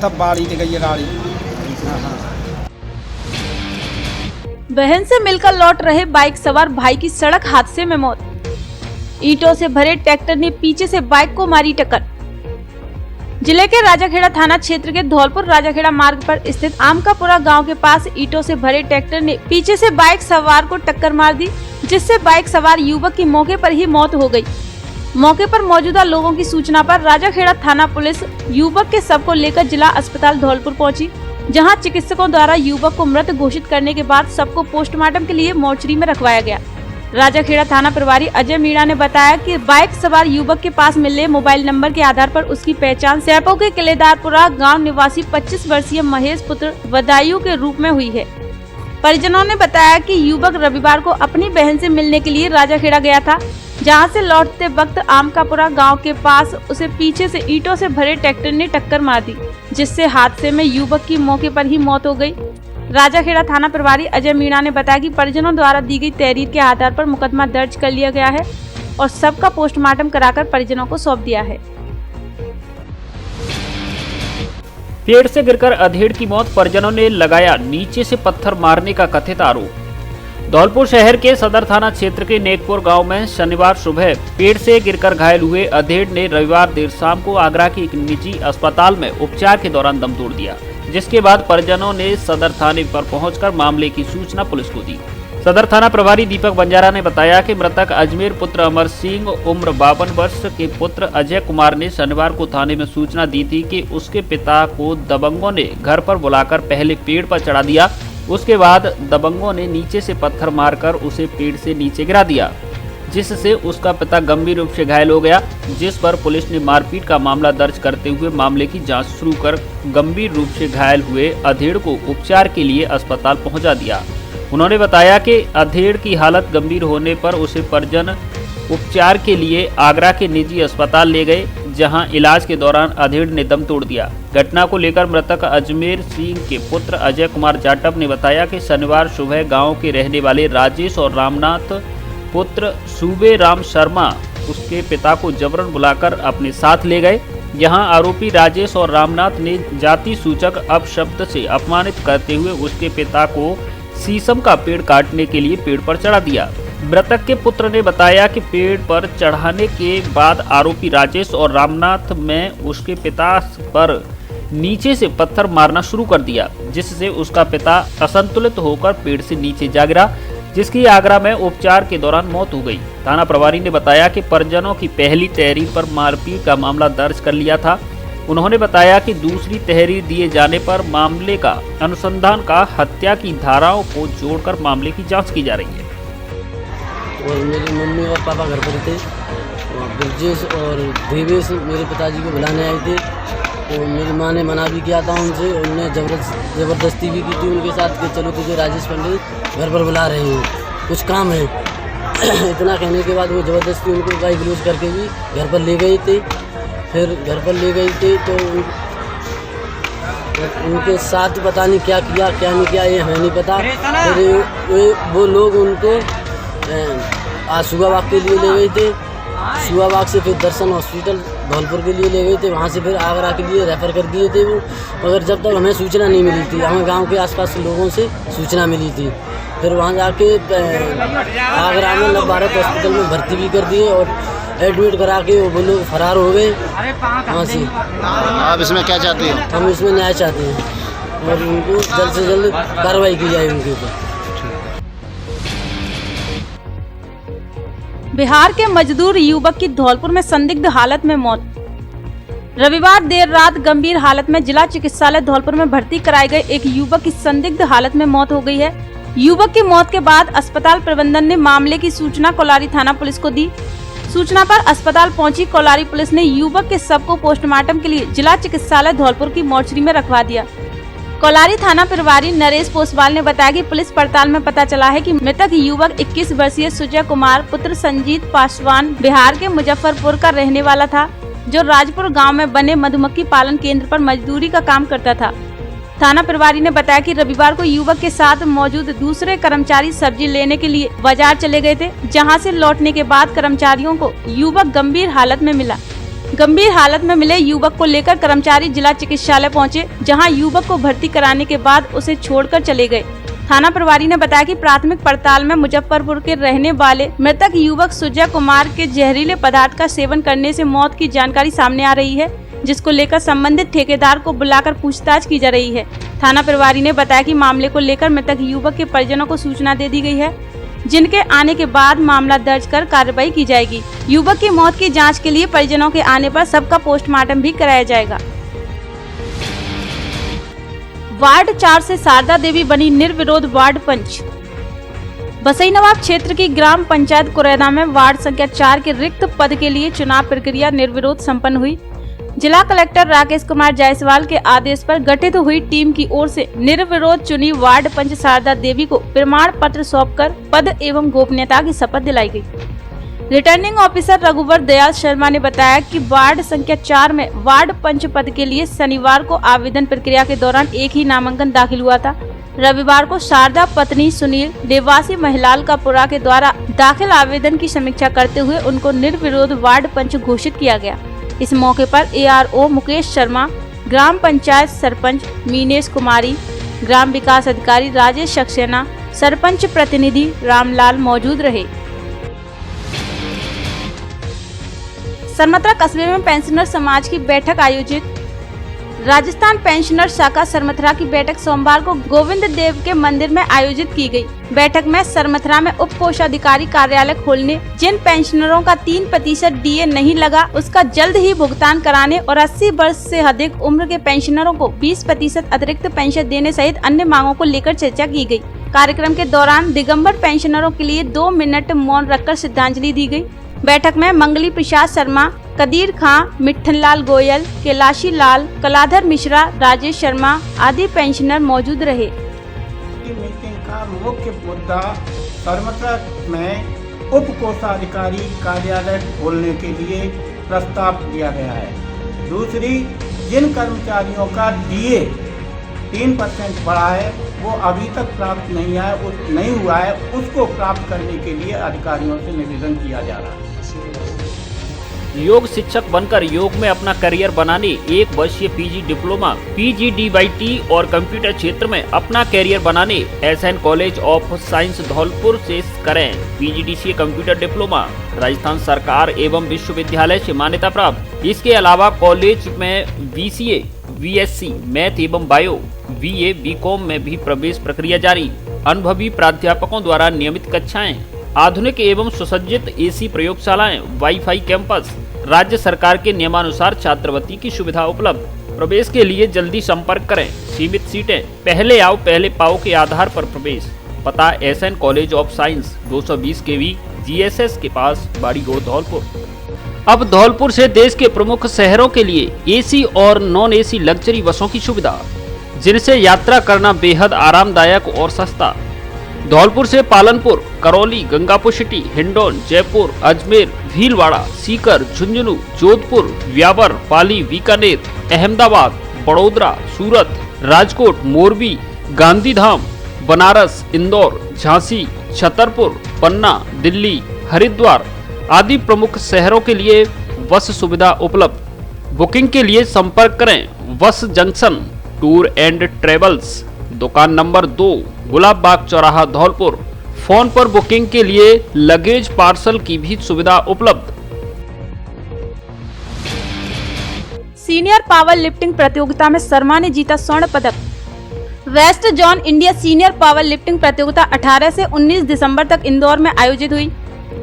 तब बाड़ी दे गई गाड़ी। बहन से मिलकर लौट रहे बाइक सवार भाई की सड़क हादसे में मौत। ईंटों से भरे ट्रैक्टर ने पीछे से बाइक को मारी टक्कर। जिले के राजाखेड़ा थाना क्षेत्र के धौलपुर राजाखेड़ा मार्ग पर स्थित आमकापुरा गांव के पास ईंटों से भरे ट्रैक्टर ने पीछे से बाइक सवार को टक्कर मार दी, जिससे बाइक सवार युवक की मौके पर ही मौत हो गई। मौके पर मौजूदा लोगों की सूचना पर राजाखेड़ा थाना पुलिस युवक के शव को लेकर जिला अस्पताल धौलपुर पहुंची, जहां चिकित्सकों द्वारा युवक को मृत घोषित करने के बाद शव को पोस्टमार्टम के लिए मोर्चरी में रखवाया गया। राजाखेड़ा थाना प्रभारी अजय मीणा ने बताया कि बाइक सवार युवक के पास मिले मोबाइल नंबर के आधार पर उसकी पहचान सैपो के किलेदारपुरा गांव निवासी 25 वर्षीय महेश पुत्र बदायूं के रूप में हुई है। परिजनों ने बताया कि युवक रविवार को अपनी बहन से मिलने के लिए राजाखेड़ा गया था, जहां से लौटते वक्त आमकापुरा गांव के पास उसे पीछे से ईंटों से भरे ट्रैक्टर ने टक्कर मार दी, जिससे हादसे में युवक की मौके पर ही मौत हो गई। राजाखेड़ा थाना प्रभारी अजय मीणा ने बताया कि परिजनों द्वारा दी गई तहरीर के आधार पर मुकदमा दर्ज कर लिया गया है और सबका पोस्टमार्टम कराकर परिजनों को सौंप दिया है। पेड़ से गिरकर अधेड़ की मौत, परिजनों ने लगाया नीचे से पत्थर मारने का कथित आरोप। धौलपुर शहर के सदर थाना क्षेत्र के नेकपुर गांव में शनिवार सुबह पेड़ से गिरकर घायल हुए अधेड़ ने रविवार देर शाम को आगरा के एक निजी अस्पताल में उपचार के दौरान दम तोड़ दिया, जिसके बाद परिजनों ने सदर थाने पर पहुंचकर मामले की सूचना पुलिस को दी। सदर थाना प्रभारी दीपक बंजारा ने बताया कि मृतक अजमेर पुत्र अमर सिंह उम्र 52 वर्ष के पुत्र अजय कुमार ने शनिवार को थाने में सूचना दी थी कि उसके पिता को दबंगों ने घर पर बुलाकर पहले पेड़ पर चढ़ा दिया, उसके बाद दबंगों ने नीचे से पत्थर मारकर उसे पेड़ से नीचे गिरा दिया, जिससे उसका पिता गंभीर रूप से घायल हो गया, जिस पर पुलिस ने मारपीट का मामला दर्ज करते हुए मामले की जांच शुरू कर गंभीर रूप से घायल हुए अधेड़ को उपचार के लिए अस्पताल पहुंचा दिया। उन्होंने बताया कि अधेड़ की हालत गंभीर होने पर उसे परिजन उपचार के लिए आगरा के निजी अस्पताल ले गए, जहां इलाज के दौरान अधेड़ ने दम तोड़ दिया। घटना को लेकर मृतक अजमेर सिंह के पुत्र अजय कुमार जाटव ने बताया कि शनिवार सुबह गाँव के रहने वाले राजेश और रामनाथ पुत्र सूबे राम शर्मा उसके पिता को जबरन बुलाकर अपने साथ ले गए। यहां आरोपी राजेश और रामनाथ ने जाति सूचक अपशब्द से अपमानित करते हुए उसके पिता को शीशम का पेड़ काटने के लिए पेड़ पर चढ़ा दिया। मृतक के पुत्र ने बताया कि पेड़ पर चढ़ाने के बाद आरोपी राजेश और रामनाथ में उसके पिता पर नीचे से पत्थर मारना शुरू कर दिया, जिससे उसका पिता असंतुलित होकर पेड़ से नीचे जा गिरा, जिसकी आगरा में उपचार के दौरान मौत हो गई। थाना प्रभारी ने बताया कि परिजनों की पहली तहरीर पर मारपीट का मामला दर्ज कर लिया था। उन्होंने बताया कि दूसरी तहरीर दिए जाने पर मामले का अनुसंधान का हत्या की धाराओं को जोड़कर मामले की जांच की जा रही है। और मेरी मम्मी और पापा घर पर थे, ब्रजेश और देवेश मेरे पिताजी को बुलाने आए थे, तो मेरी माँ ने मना भी किया था उनसे, उन्होंने ज़बरदस्ती भी की थी उनके साथ कि चलो तुझे राजेश पंडित घर पर बुला रहे हैं, कुछ काम है। इतना कहने के बाद वो ज़बरदस्ती उनको गाली गलौज करके भी घर पर ले गए थे। फिर घर पर ले गए थे तो उनके साथ पता नहीं क्या किया क्या नहीं किया, ये हमें नहीं पता। फिर वो लोग उनको सुगाबाग के लिए ले गए थे, सुगाबाग से फिर दर्शन हॉस्पिटल धौलपुर के लिए ले गए थे, वहाँ से फिर आगरा के लिए रेफ़र कर दिए थे वो, मगर जब तक हमें सूचना नहीं मिली थी, हमें गांव के आसपास के लोगों से सूचना मिली थी। फिर वहाँ जाके आगरा में नवभारत हॉस्पिटल में भर्ती भी कर दिए और एडमिट करा के वो लोग फरार हो गए वहाँ से। आप इसमें क्या चाहते हैं? हम इसमें न्याय चाहते हैं और उनको जल्द से जल्द कार्रवाई की जाए उनके ऊपर। बिहार के मजदूर युवक की धौलपुर में संदिग्ध हालत में मौत। रविवार देर रात गंभीर हालत में जिला चिकित्सालय धौलपुर में भर्ती कराए गए एक युवक की संदिग्ध हालत में मौत हो गई है। युवक की मौत के बाद अस्पताल प्रबंधन ने मामले की सूचना कोलारी थाना पुलिस को दी। सूचना पर अस्पताल पहुंची कोलारी पुलिस ने युवक के शव को पोस्टमार्टम के लिए जिला चिकित्सालय धौलपुर की मोर्चरी में रखवा दिया। कोलारी थाना प्रभारी नरेश पोसवाल ने बताया कि पुलिस पड़ताल में पता चला है कि मृतक युवक 21 वर्षीय सुजय कुमार पुत्र संजीत पासवान बिहार के मुजफ्फरपुर का रहने वाला था, जो राजपुर गांव में बने मधुमक्खी पालन केंद्र पर मजदूरी का काम करता था। थाना प्रभारी ने बताया कि रविवार को युवक के साथ मौजूद दूसरे कर्मचारी सब्जी लेने के लिए बाजार चले गए थे, जहां से लौटने के बाद कर्मचारियों को युवक गंभीर हालत में मिला। गंभीर हालत में मिले युवक को लेकर कर्मचारी जिला चिकित्सालय पहुंचे, जहां युवक को भर्ती कराने के बाद उसे छोड़कर चले गए। थाना प्रभारी ने बताया कि प्राथमिक पड़ताल में मुजफ्फरपुर के रहने वाले मृतक युवक सुजय कुमार के जहरीले पदार्थ का सेवन करने से मौत की जानकारी सामने आ रही है, जिसको लेकर संबंधित ठेकेदार को बुलाकर पूछताछ की जा रही है। थाना प्रभारी ने बताया कि मामले को लेकर मृतक युवक के परिजनों को सूचना दे दी गई है, जिनके आने के बाद मामला दर्ज कर कार्रवाई की जाएगी। युवक की मौत की जांच के लिए परिजनों के आने पर सबका पोस्टमार्टम भी कराया जाएगा। वार्ड 4 से शारदा देवी बनी निर्विरोध वार्ड पंच। बसईनवाब क्षेत्र की ग्राम पंचायत कुरैदा में वार्ड संख्या 4 के रिक्त पद के लिए चुनाव प्रक्रिया निर्विरोध संपन्न हुई। जिला कलेक्टर राकेश कुमार जायसवाल के आदेश पर गठित हुई टीम की ओर से निर्विरोध चुनी वार्ड पंच शारदा देवी को प्रमाण पत्र सौंपकर पद एवं गोपनीयता की शपथ दिलाई गई। रिटर्निंग ऑफिसर रघुवर दयाल शर्मा ने बताया कि वार्ड संख्या 4 में वार्ड पंच पद के लिए शनिवार को आवेदन प्रक्रिया के दौरान एक ही नामांकन दाखिल हुआ था। रविवार को शारदा पत्नी सुनील निवासी महिलाल कापुरा के द्वारा दाखिल आवेदन की समीक्षा करते हुए उनको निर्विरोध वार्ड पंच घोषित किया गया। इस मौके पर ARO मुकेश शर्मा, ग्राम पंचायत सरपंच मीनेश कुमारी, ग्राम विकास अधिकारी राजेश सक्सेना, सरपंच प्रतिनिधि रामलाल मौजूद रहे। सरमथरा कस्बे में पेंशनर समाज की बैठक आयोजित। राजस्थान पेंशनर शाखा सरमथरा की बैठक सोमवार को गोविंद देव के मंदिर में आयोजित की गई। बैठक में सरमथरा में उप कोषाधिकारी कार्यालय खोलने, जिन पेंशनरों का 3% DA नहीं लगा उसका जल्द ही भुगतान कराने और 80 वर्ष से अधिक उम्र के पेंशनरों को 20% अतिरिक्त पेंशन देने सहित अन्य मांगों को लेकर चर्चा की गई। कार्यक्रम के दौरान दिगंबर पेंशनरों के लिए 2 मिनट मौन रखकर श्रद्धांजलि दी गई। बैठक में मंगली प्रसाद शर्मा, कदीर खां, मिठनलाल गोयल, कैलाशी लाल, कलाधर मिश्रा, राजेश शर्मा आदि पेंशनर मौजूद रहे। मीटिंग का मुख्य मुद्दा सरमथरा में उप कोषाधिकारी कार्यालय खोलने के लिए प्रस्ताव दिया गया है। दूसरी, जिन कर्मचारियों का DA 3% बढ़ा है वो अभी तक प्राप्त नहीं हुआ है, उसको प्राप्त करने के लिए अधिकारियों से निवेदन किया जा रहा है। योग शिक्षक बनकर योग में अपना करियर बनाने 1 वर्षीय PG डिप्लोमा PGDYT और कंप्यूटर क्षेत्र में अपना करियर बनाने SN college of science Dholpur से करें PGDCA कंप्यूटर डिप्लोमा राजस्थान सरकार एवं विश्वविद्यालय से मान्यता प्राप्त। इसके अलावा कॉलेज में BCA BSc मैथ एवं बायो BA BCom में भी प्रवेश प्रक्रिया जारी। अनुभवी प्राध्यापकों द्वारा नियमित कक्षाएं, आधुनिक एवं सुसज्जित AC प्रयोगशालाएं, वाईफाई कैंपस, राज्य सरकार के नियमानुसार छात्रवृत्ति की सुविधा उपलब्ध। प्रवेश के लिए जल्दी संपर्क करें। सीमित सीटें, पहले आओ पहले पाओ के आधार पर प्रवेश। पता SN college of science 220 kV GSS के पास बाड़ी रोड धौलपुर। अब धौलपुर से देश के प्रमुख शहरों के लिए AC और नॉन AC लग्जरी बसों की सुविधा, जिनसे यात्रा करना बेहद आरामदायक और सस्ता। धौलपुर से पालनपुर, करौली, गंगापुर सिटी, हिंडौन, जयपुर, अजमेर, भीलवाड़ा, सीकर, झुंझुनू, जोधपुर, व्यावर, पाली, बीकानेर, अहमदाबाद, बड़ोदरा, सूरत, राजकोट, मोरबी, गांधीधाम, बनारस, इंदौर, झांसी, छतरपुर, पन्ना, दिल्ली, हरिद्वार आदि प्रमुख शहरों के लिए बस सुविधा उपलब्ध। बुकिंग के लिए संपर्क करें बस जंक्शन टूर एंड ट्रेवल्स, दुकान नंबर 2, गुलाब बाग चौराहा, धौलपुर। फोन पर बुकिंग के लिए लगेज पार्सल की भी सुविधा उपलब्ध। सीनियर पावर लिफ्टिंग प्रतियोगिता में शर्मा ने जीता स्वर्ण पदक। West zone India senior power lifting प्रतियोगिता 18 से 19 दिसंबर तक इंदौर में आयोजित हुई।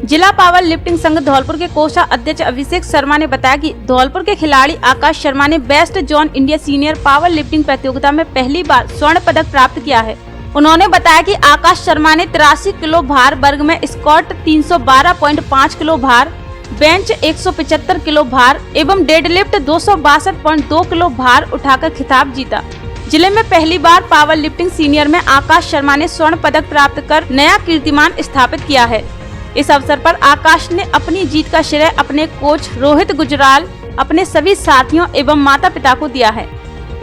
जिला पावर लिफ्टिंग संघ धौलपुर के कोषा अध्यक्ष अभिषेक शर्मा ने बताया कि धौलपुर के खिलाड़ी आकाश शर्मा ने west zone India senior power lifting प्रतियोगिता में पहली बार स्वर्ण पदक प्राप्त किया है। उन्होंने बताया कि आकाश शर्मा ने 83 किलो भार वर्ग में स्क्वाट, 312.5 किलो भार बेंच 175 किलो भार एवं डेडलिफ्ट 262.2 किलो भार उठाकर खिताब जीता। जिले में पहली बार पावर लिफ्टिंग सीनियर में आकाश शर्मा ने स्वर्ण पदक प्राप्त कर नया कीर्तिमान स्थापित किया है। इस अवसर पर आकाश ने अपनी जीत का श्रेय अपने कोच रोहित गुजराल, अपने सभी साथियों एवं माता पिता को दिया है।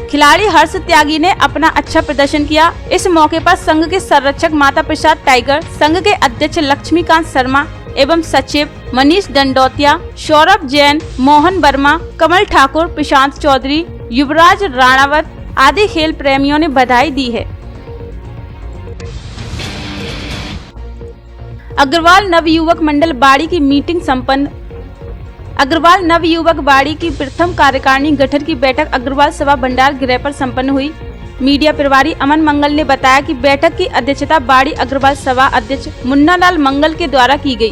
खिलाड़ी हर्ष त्यागी ने अपना अच्छा प्रदर्शन किया। इस मौके पर संघ के संरक्षक माता प्रसाद टाइगर, संघ के अध्यक्ष लक्ष्मीकांत शर्मा एवं सचिव मनीष दंडौतिया, सौरभ जैन, मोहन वर्मा, कमल ठाकुर, प्रशांत चौधरी, युवराज राणावत आदि खेल प्रेमियों ने बधाई दी है। अग्रवाल नवयुवक मंडल बाड़ी की मीटिंग संपन्न। अग्रवाल नवयुवक बाड़ी की प्रथम कार्यकारिणी गठन की बैठक अग्रवाल सभा भंडार गृह पर संपन्न हुई। मीडिया प्रभारी अमन मंगल ने बताया कि बैठक की अध्यक्षता बाड़ी अग्रवाल सभा अध्यक्ष मुन्नालाल मंगल के द्वारा की गई।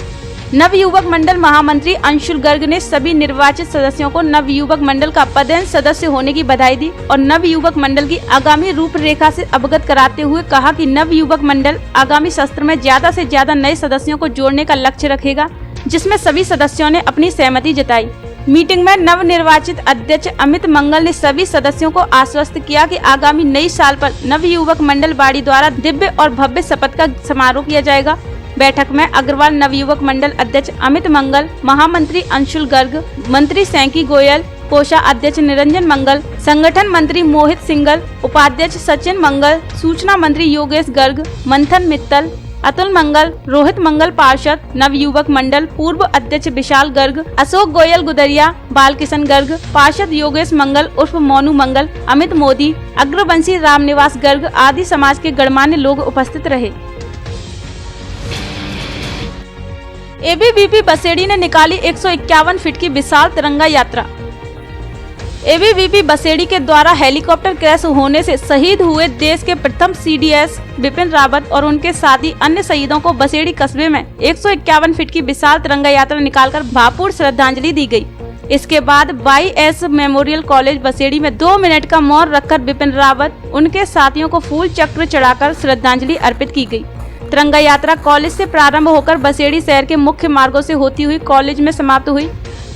नवयुवक मंडल महामंत्री अंशुल गर्ग ने सभी निर्वाचित सदस्यों को नवयुवक मंडल का पदेन सदस्य होने की बधाई दी और नवयुवक मंडल की आगामी रूपरेखा से अवगत कराते हुए कहा कि नवयुवक मंडल आगामी सत्र में ज्यादा से ज्यादा नए सदस्यों को जोड़ने का लक्ष्य रखेगा, जिसमें सभी सदस्यों ने अपनी सहमति जताई। मीटिंग में नव निर्वाचित अध्यक्ष अमित मंगल ने सभी सदस्यों को आश्वस्त किया कि आगामी नई साल पर नवयुवक मंडल बाड़ी द्वारा दिव्य और भव्य शपथ का समारोह किया जाएगा। बैठक में अग्रवाल नवयुवक मंडल अध्यक्ष अमित मंगल, महामंत्री अंशुल गर्ग, मंत्री सैंकी गोयल, कोषाध्यक्ष निरंजन मंगल, संगठन मंत्री मोहित सिंगल, उपाध्यक्ष सचिन मंगल, सूचना मंत्री योगेश गर्ग, मंथन मित्तल, अतुल मंगल, रोहित मंगल पार्षद, नवयुवक मंडल पूर्व अध्यक्ष विशाल गर्ग, अशोक गोयल गुदरिया, बालकिशन गर्ग, पार्षद योगेश मंगल उर्फ मोनू मंगल, अमित मोदी, अग्रवंशी रामनिवास गर्ग आदि समाज के गणमान्य लोग उपस्थित रहे। एबीवीपी बसेड़ी ने निकाली 151 फीट की विशाल तिरंगा यात्रा। एबीवीपी बसेड़ी के द्वारा हेलीकॉप्टर क्रैश होने से शहीद हुए देश के प्रथम सीडीएस बिपिन रावत और उनके साथी अन्य शहीदों को बसेड़ी कस्बे में 151 फीट की विशाल तिरंगा यात्रा निकालकर भावपूर्ण श्रद्धांजलि दी गई। इसके बाद YS मेमोरियल कॉलेज बसेड़ी में 2 मिनट का मौन रखकर बिपिन रावत उनके साथियों को फूल चक्र चढ़ाकर श्रद्धांजलि अर्पित की गई। तिरंगा यात्रा कॉलेज से प्रारंभ होकर बसेड़ी शहर के मुख्य मार्गों से होती हुई कॉलेज में समाप्त हुई।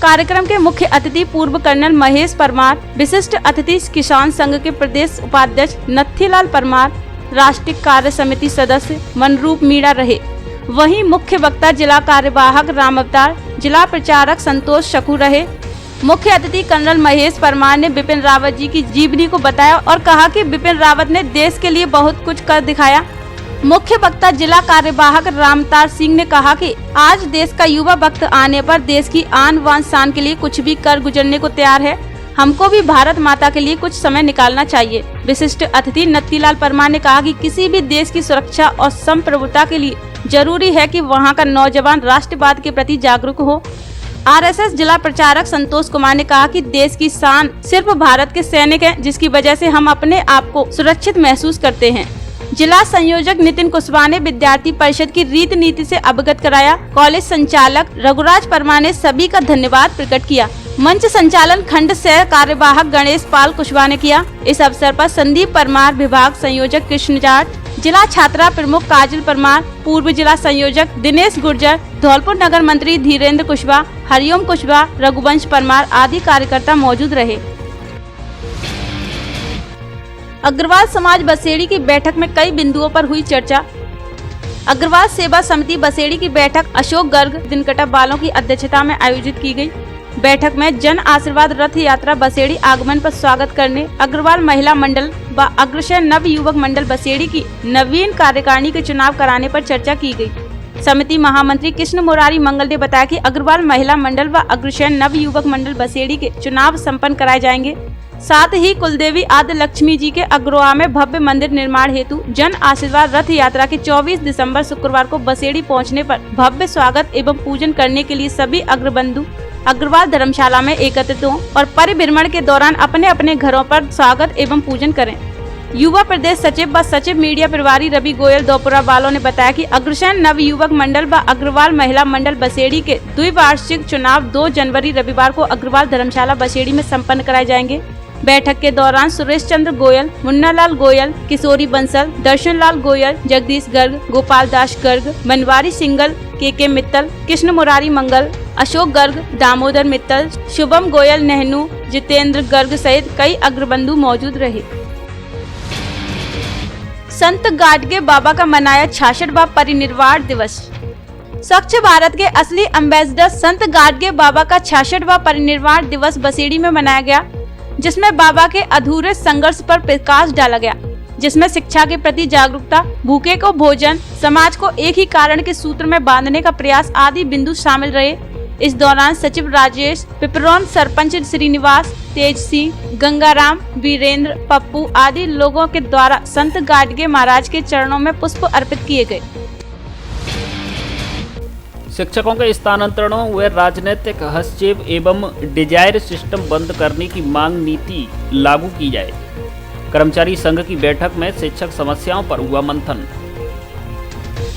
कार्यक्रम के मुख्य अतिथि पूर्व कर्नल महेश परमार, विशिष्ट अतिथि किसान संघ के प्रदेश उपाध्यक्ष नथीलाल परमार, राष्ट्रीय कार्य समिति सदस्य मनरूप मीणा रहे। वहीं मुख्य वक्ता जिला कार्यवाहक राम अवतार, जिला प्रचारक संतोष शकू रहे। मुख्य अतिथि कर्नल महेश परमार ने बिपिन रावत जी की जीवनी को बताया और कहा कि बिपिन रावत ने देश के लिए बहुत कुछ कर दिखाया। मुख्य वक्ता जिला कार्यवाहक रामतार सिंह ने कहा कि आज देश का युवा वक्त आने पर देश की आन बान शान के लिए कुछ भी कर गुजरने को तैयार है। हमको भी भारत माता के लिए कुछ समय निकालना चाहिए। विशिष्ट अतिथि नथीलाल परमार ने कहा कि किसी भी देश की सुरक्षा और संप्रभुता के लिए जरूरी है कि वहां का नौजवान राष्ट्रवाद के प्रति जागरूक हो। आरएसएस जिला प्रचारक संतोष कुमार ने कहा कि देश की शान सिर्फ भारत के सैनिक हैं, जिसकी वजह से हम अपने आप को सुरक्षित महसूस करते हैं। जिला संयोजक नितिन कुशवाहा ने विद्यार्थी परिषद की रीति नीति से अवगत कराया। कॉलेज संचालक रघुराज परमार ने सभी का धन्यवाद प्रकट किया। मंच संचालन खंड सह कार्यवाहक गणेश पाल कुशवाहा ने किया। इस अवसर पर संदीप परमार, विभाग संयोजक कृष्ण जाट, जिला छात्रा प्रमुख काजल परमार, पूर्व जिला संयोजक दिनेश गुर्जर, धौलपुर नगर मंत्री धीरेन्द्र कुशवाहा, हरिओम कुशवाहा, रघुवंश परमार आदि कार्यकर्ता मौजूद रहे। अग्रवाल समाज बसेड़ी की बैठक में कई बिंदुओं पर हुई चर्चा। अग्रवाल सेवा समिति बसेड़ी की बैठक अशोक गर्ग दिनकटा बालों की अध्यक्षता में आयोजित की गई। बैठक में जन आशीर्वाद रथ यात्रा बसेड़ी आगमन पर स्वागत करने, अग्रवाल महिला मंडल व अग्रसेन नव युवक मंडल बसेड़ी की नवीन कार्यकारिणी के चुनाव कराने पर चर्चा की गई। समिति महामंत्री कृष्ण मुरारी मंगल ने बताया कि अग्रवाल महिला मंडल व अग्रसेन नव युवक मंडल बसेड़ी के चुनाव संपन्न कराए जाएंगे। साथ ही कुलदेवी आद्य लक्ष्मी जी के अग्रवा में भव्य मंदिर निर्माण हेतु जन आशीर्वाद रथ यात्रा के 24 दिसंबर शुक्रवार को बसेड़ी पहुंचने पर भव्य स्वागत एवं पूजन करने के लिए सभी अग्रबंधु अग्रवाल धर्मशाला में एकत्रित हों और परिभ्रमण के दौरान अपने अपने घरों पर स्वागत एवं पूजन करें। युवा प्रदेश सचिव व सचिव मीडिया प्रभारी रवि गोयल दोपुरा बालों ने बताया कि अग्रसेन नव युवक मंडल व अग्रवाल महिला मंडल बसेड़ी के द्विवार्षिक चुनाव 2 जनवरी रविवार को अग्रवाल धर्मशाला बसेड़ी में संपन्न कराए जाएंगे। बैठक के दौरान सुरेश चंद्र गोयल, मुन्ना लाल गोयल, किशोरी बंसल, दर्शन लाल गोयल, जगदीश गर्ग, गोपाल दास गर्ग, बनवारी सिंगल, के मित्तल, कृष्ण मुरारी मंगल, अशोक गर्ग, दामोदर मित्तल, शुभम गोयल नेहनू, जितेंद्र गर्ग सहित कई अग्रबंधु मौजूद रहे। संत गाडगे बाबा का मनाया 66वां परिनिर्वाण दिवस। स्वच्छ भारत के असली एम्बेसडर संत गाडगे बाबा का 66वां परिनिर्वाण दिवस बसेड़ी में मनाया गया, जिसमें बाबा के अधूरे संघर्ष पर प्रकाश डाला गया, जिसमें शिक्षा के प्रति जागरूकता, भूखे को भोजन, समाज को एक ही कारण के सूत्र में बांधने का प्रयास आदि बिंदु शामिल रहे। इस दौरान सचिव राजेश, पिपरौन सरपंच श्रीनिवास, तेज सिंह, गंगाराम, वीरेंद्र, पप्पू आदि लोगों के द्वारा संत गाडगे महाराज के चरणों में पुष्प अर्पित किए गए। शिक्षकों के स्थानांतरणों व राजनीतिक हस्तक्षेप एवं डिजायर सिस्टम बंद करने की मांग नीति लागू की जाए। कर्मचारी संघ की बैठक में शिक्षक समस्याओं पर हुआ मंथन।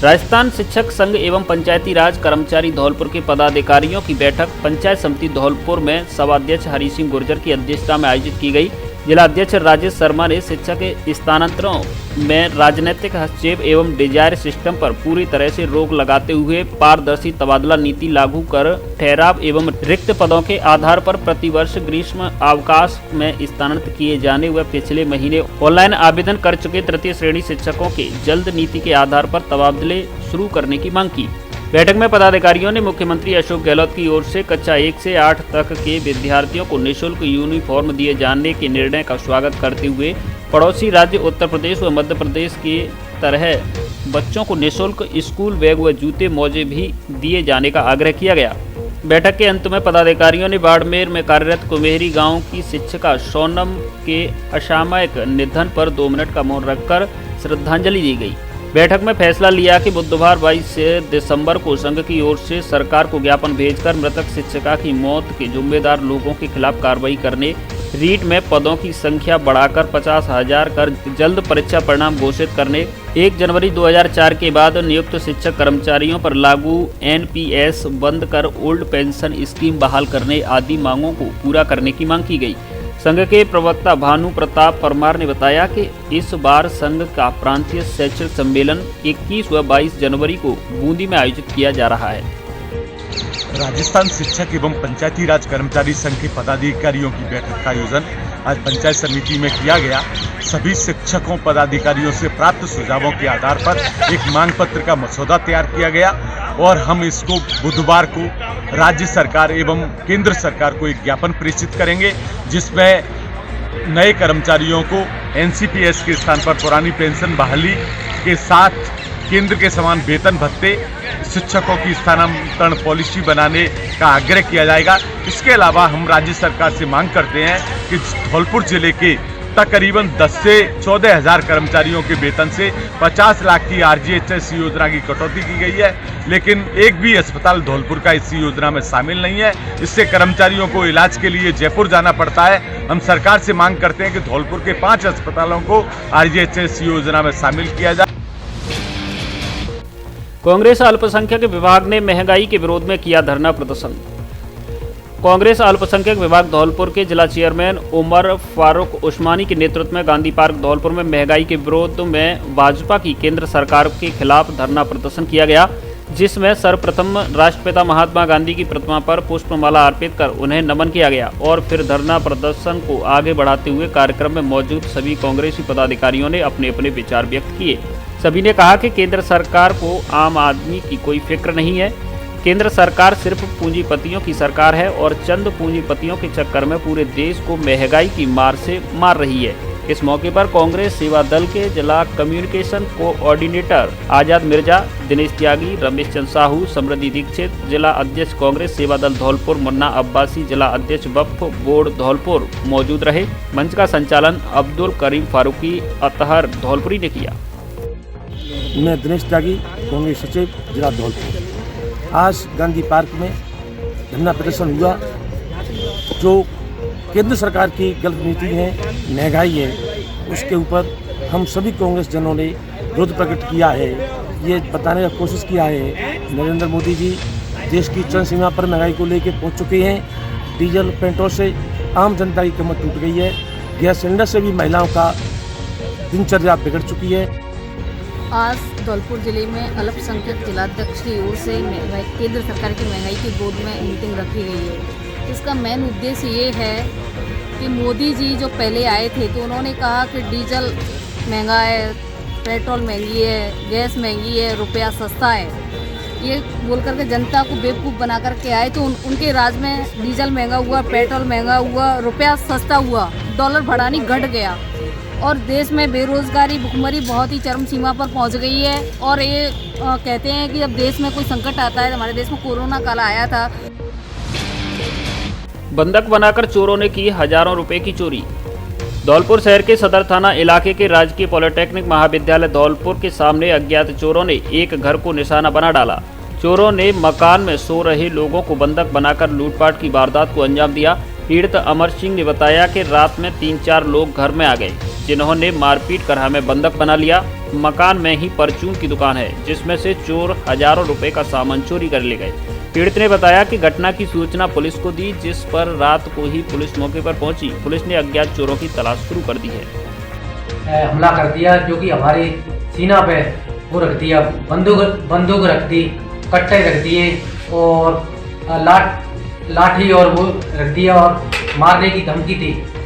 राजस्थान शिक्षक संघ एवं पंचायती राज कर्मचारी धौलपुर के पदाधिकारियों की बैठक पंचायत समिति धौलपुर में सभाध्यक्ष हरि सिंह गुर्जर की अध्यक्षता में आयोजित की गई। जिला अध्यक्ष राजेश शर्मा ने शिक्षक के स्थानांतरों में राजनीतिक हस्तक्षेप एवं डिजायर सिस्टम पर पूरी तरह से रोक लगाते हुए पारदर्शी तबादला नीति लागू कर ठहराव एवं रिक्त पदों के आधार पर प्रतिवर्ष ग्रीष्म अवकाश में स्थानांतरित किए जाने व पिछले महीने ऑनलाइन आवेदन कर चुके तृतीय श्रेणी शिक्षकों के जल्द नीति के आधार पर तबादले शुरू करने की मांग की। बैठक में पदाधिकारियों ने मुख्यमंत्री अशोक गहलोत की ओर से कक्षा 1 से 8 तक के विद्यार्थियों को निःशुल्क यूनिफॉर्म दिए जाने के निर्णय का स्वागत करते हुए पड़ोसी राज्य उत्तर प्रदेश व मध्य प्रदेश की तरह बच्चों को निःशुल्क स्कूल बैग व जूते मोजे भी दिए जाने का आग्रह किया गया। बैठक के अंत में पदाधिकारियों ने बाड़मेर में कार्यरत कुमेहरी गांव की शिक्षिका सोनम के असामयिक निधन पर 2 मिनट का मौन रखकर श्रद्धांजलि दी गई। बैठक में फैसला लिया कि बुधवार 22 दिसंबर को संघ की ओर से सरकार को ज्ञापन भेजकर मृतक शिक्षिका की मौत के जिम्मेदार लोगों के खिलाफ कार्रवाई करने, रीट में पदों की संख्या बढ़ाकर 50,000 कर जल्द परीक्षा परिणाम घोषित करने, 1 जनवरी 2004 के बाद नियुक्त शिक्षक कर्मचारियों पर लागू NPS बंद कर ओल्ड पेंशन स्कीम बहाल करने आदि मांगों को पूरा करने की मांग की गई। संघ के प्रवक्ता भानु प्रताप परमार ने बताया कि इस बार संघ का प्रांतीय शैक्षणिक सम्मेलन 21 व 22 जनवरी को बूंदी में आयोजित किया जा रहा है। राजस्थान शिक्षक एवं पंचायती राज कर्मचारी संघ के पदाधिकारियों की बैठक का आयोजन आज पंचायत समिति में किया गया। सभी शिक्षकों पदाधिकारियों से प्राप्त सुझावों के आधार पर एक मांग पत्र का मसौदा तैयार किया गया और हम इसको बुधवार को राज्य सरकार एवं केंद्र सरकार को एक ज्ञापन प्रेषित करेंगे, जिसमें नए कर्मचारियों को NCPS के स्थान पर पुरानी पेंशन बहाली के साथ केंद्र के समान वेतन भत्ते, शिक्षकों की स्थानांतरण पॉलिसी बनाने का आग्रह किया जाएगा। इसके अलावा हम राज्य सरकार से मांग करते हैं कि धौलपुर जिले के तकरीबन 10 से 14 हज़ार कर्मचारियों के वेतन से 50 लाख की RGHS योजना की कटौती की गई है, लेकिन एक भी अस्पताल धौलपुर का इस योजना में शामिल नहीं है। इससे कर्मचारियों को इलाज के लिए जयपुर जाना पड़ता है। हम सरकार से मांग करते हैं कि धौलपुर के 5 अस्पतालों को RGHS योजना में शामिल किया जाए। कांग्रेस अल्पसंख्यक विभाग ने महंगाई के विरोध में किया धरना प्रदर्शन। कांग्रेस अल्पसंख्यक विभाग धौलपुर के जिला चेयरमैन उमर फारूक उस्मानी के नेतृत्व में गांधी पार्क धौलपुर में महंगाई के विरोध में भाजपा की केंद्र सरकार के खिलाफ धरना प्रदर्शन किया गया, जिसमें सर्वप्रथम राष्ट्रपिता महात्मा गांधी की प्रतिमा पर पुष्पमाला अर्पित कर उन्हें नमन किया गया और फिर धरना प्रदर्शन को आगे बढ़ाते हुए कार्यक्रम में मौजूद सभी कांग्रेसी पदाधिकारियों ने अपने अपने विचार व्यक्त किए। सभी ने कहा कि केंद्र सरकार को आम आदमी की कोई फिक्र नहीं है। केंद्र सरकार सिर्फ पूंजीपतियों की सरकार है और चंद पूंजीपतियों के चक्कर में पूरे देश को महंगाई की मार से मार रही है। इस मौके पर कांग्रेस सेवा दल के जिला कम्युनिकेशन कोऑर्डिनेटर आजाद मिर्जा, दिनेश त्यागी, रमेश चंद साहू, समृद्धि दीक्षित, जिला अध्यक्ष कांग्रेस सेवा दल धौलपुर मुन्ना अब्बासी, जिला अध्यक्ष वक्फ बोर्ड धौलपुर मौजूद रहे। मंच का संचालन अब्दुल करीम फारूकी अतहर धौलपुरी ने किया। मैं दिनेश त्यागी, कांग्रेस सचिव जिला धौलपुर। आज गांधी पार्क में धरना प्रदर्शन हुआ। जो केंद्र सरकार की गलत नीति है, महंगाई है, उसके ऊपर हम सभी कांग्रेस जनों ने विरोध प्रकट किया है। ये बताने का कोशिश किया है नरेंद्र मोदी जी देश की चरम सीमा पर महंगाई को लेकर पहुंच चुके हैं। डीजल पेट्रोल से आम जनता की कमर टूट गई है। गैस सिलेंडर से भी महिलाओं का दिनचर्या बिगड़ चुकी है। आज धौलपुर जिले में अल्पसंख्यक जिलाध्यक्ष की ओर से केंद्र सरकार की महंगाई की गोद में मीटिंग रखी गई है। इसका मेन उद्देश्य ये है कि मोदी जी जो पहले आए थे तो उन्होंने कहा कि डीजल महंगा है, पेट्रोल महंगी है, गैस महंगी है, रुपया सस्ता है, ये बोल करके जनता को बेवकूफ़ बना करके आए। तो उनके राज में डीजल महंगा हुआ, पेट्रोल महंगा हुआ, रुपया सस्ता हुआ, डॉलर बढ़ानी घट गया और देश में बेरोजगारी भुखमरी बहुत ही चरम सीमा पर पहुंच गई है। और ये कहते हैं कि अब देश में कोई संकट आता है, हमारे देश में कोरोना काल आया था। बंधक बनाकर चोरों ने की हजारों रुपए की चोरी। धौलपुर शहर के सदर थाना इलाके के राजकीय पॉलिटेक्निक महाविद्यालय धौलपुर के सामने अज्ञात चोरों ने एक घर को निशाना बना डाला। चोरों ने मकान में सो रहे लोगों को बंधक बनाकर लूटपाट की वारदात को अंजाम दिया। पीड़ित अमर सिंह ने बताया कि रात में 3-4 लोग घर में आ गए, जिन्होंने मारपीट कर हमें बंधक बना लिया। मकान में ही परचून की दुकान है, जिसमें से चोर हजारों रुपए का सामान चोरी कर ले गए। पीड़ित ने बताया कि घटना की सूचना पुलिस को दी, जिस पर रात को ही पुलिस मौके पर पहुंची। पुलिस ने अज्ञात चोरों की तलाश शुरू कर दी है। हमला कर दिया, जो कि हमारे सीना पे वो रख दिया, बंदूक रख दी, कट्टे रख दिए और लाठी और वो रख दिया और मारने की धमकी थी।